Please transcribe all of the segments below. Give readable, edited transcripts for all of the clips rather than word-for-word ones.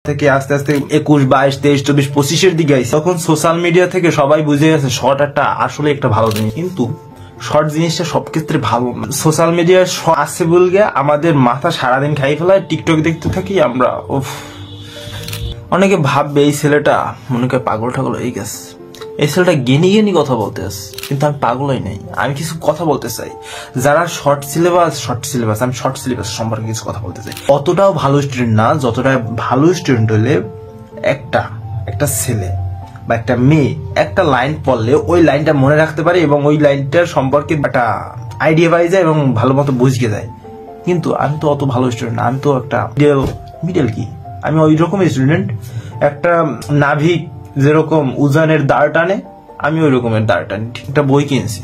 থেকে আস্তে আস্তে 21, 22, 23, 24, 25 দিকে আইছে, তখন সোশ্যাল মিডিয়া থেকে সবাই বুঝে গেছে শর্ট একটা আসলে একটা ভালো জিনিস। কিন্তু শর্ট জিনিসটা সব ক্ষেত্রে ভালো না। সোশ্যাল মিডিয়ার আছে বলগে আমাদের মাথা সারাদিন খাই ফেলায়, টিকটক দেখতে থাকি আমরা। অনেকে ভাববে এই ছেলেটা মনে করে পাগল ঠাগল হয়ে গেছে, এই ছেলেটা গেনি কথা বলতে আছে, কিন্তু আমি পাগলই নাই। আমি কিছু কথা বলতে চাই যারা শর্ট সিলেবাস আমি শর্ট সিলেবাস সম্পর্কে কিছু কথা বলতে চাই। অতটাও ভালো স্টুডেন্ট না, যতটা ভালো স্টুডেন্ট হলে একটা ছেলে বা একটা মেয়ে একটা লাইন পড়লে ওই লাইনটা মনে রাখতে পারে এবং ওই লাইনটার সম্পর্কে একটা আইডিয়া পাই যায় এবং ভালো মতো বুঝতে যায়। কিন্তু আমি তো অত ভালো স্টুডেন্ট না, আমি তো একটা মিডল কি, আমি ওই রকম স্টুডেন্ট। একটা নাভিক যেরকম উজানের দাঁড় টানে, আমি ওই রকমের দাঁড় টানি। একটা বই কিনছি,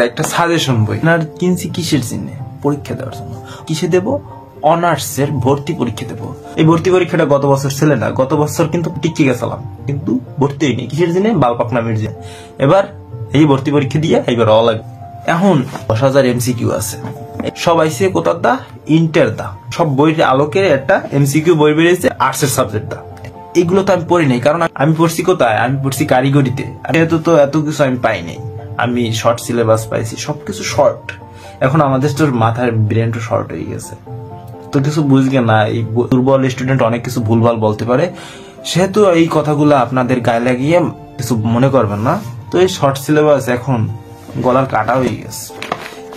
একটা সাজেশন বই কিনছি কিসের জন্য? পরীক্ষা দেওয়ার জন্য। কিসে দেব? অনার্সের ভর্তি পরীক্ষা দেবো। এই ভর্তি পরীক্ষাটা গত বছর ছেলে না, গত বছর কিন্তু টিকে গেছিলাম, কিন্তু ভর্তি হয়নি। কিসের জন্য? বালপাক নামের জন্য। এবার এই ভর্তি পরীক্ষা দিয়ে এবার লাগবে। এখন 10,000 MCQ আছে, সব আইসিএ কোথার দা ইন্টার দা, সব বইয়ের আলোকে একটা MCQ বই বেরিয়েছে আর্টসের সাবজেক্ট দা। এগুলো তো আমি পড়ি নাই, কারণ আমি পড়ছি কোথায়? আমি পড়ছি কারিগরিতে। এত কিছু আমি পাই নাই, আমি শর্ট সিলেবাস পাইছি, সবকিছু শর্ট। এখন আমাদের তোর মাথার ব্রেনটা শর্ট হয়ে গেছে, তো কিছু বুঝবে না। এই দুর্বল স্টুডেন্ট অনেক কিছু ভুলভাল বলতে পারে, সেহেতু এই কথাগুলো আপনাদের গায়ে লাগিয়ে কিছু মনে করবেন না। তো এই শর্ট সিলেবাস এখন গলার কাটা হয়ে গেছে।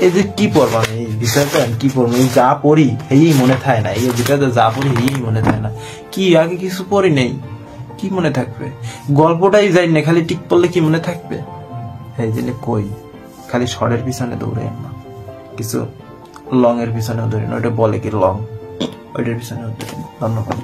এই যে কি পড়বো আমি, এই বিষয়টা কি পড়বো, এই যা পড়ি এই মনে থাকে না, এই বিষয়টা যা পড়ি এই মনে থাকে না। কি আগে কিছু পড়ি নেই, কি মনে থাকবে? গল্পটাই যাই না, খালি টিক পড়লে কি মনে থাকবে? এই জন্য কই খালি শর্টের পিছনে দৌড়ে না, কিছু লং এর পিছনেও দৌড়ি না। ওইটা বলে কি লং, ওইটার পিছনেও দৌড়ি। ধন্যবাদ।